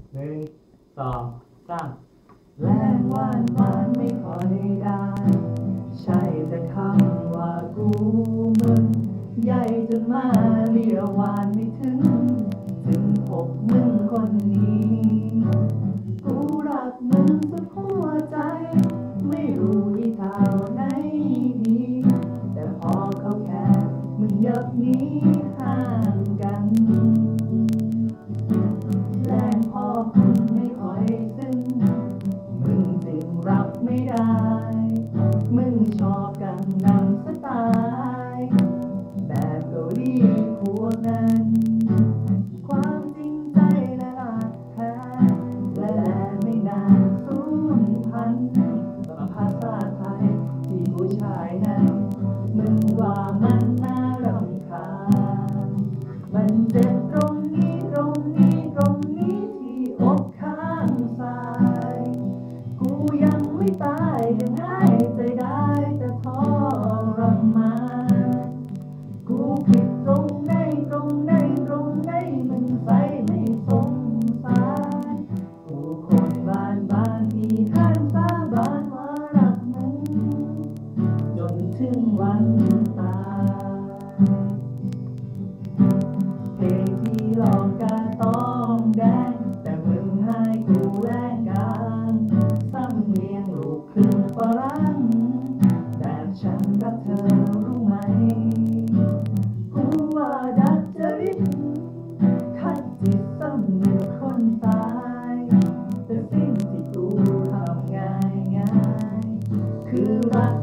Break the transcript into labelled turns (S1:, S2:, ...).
S1: 1 2 3
S2: แรงหวานหวานไม่ค่อยได้ใช่แต่คำว่ากูมึงใหญ่จนมาเรียวหวานไม่ถึงพบมึงคนนี้กูรักมึงสุดหัวใจไม่รู้อีเท่าไหนดีแต่พอเขาแค่มึงยับหนี้ห่างกันแรงพอคุณไม่ค่อยซึ้งมึงจึงรับไม่ได้มึงชอบกังนำสไตล์แบบเกาหลีพวกนั้นความจริงใจและรักแท้และไม่นานสูญพันธุ์กับภาษาไทยที่ผู้ชายนั้นมึงว่ามันน่ารำคาญมันเจ็บตรงนี้ตรงนี้ตรงนี้ที่อกข้างซ้ายกูยังไม่ตายยังหายใจได้แต่ทรมานกูผิดตรงไหนตรงไหนตรงไหนมึงใส่ไม่สงสารกูคนบ้านบ้านที่ห้ามสาบานว่ารักมึงจนถึงวันตายเพลงที่ลองกาต้องแดงแต่มึงให้กูแรงกลางซ้ำเลี้ยงลูกครึ่งฝรั่งแต่ฉันรักเธอรู้ไหมกูว่าดัดจริตขัดจิตสำนึกคนตายแต่สิ่งที่กูทำง่ายคือรัก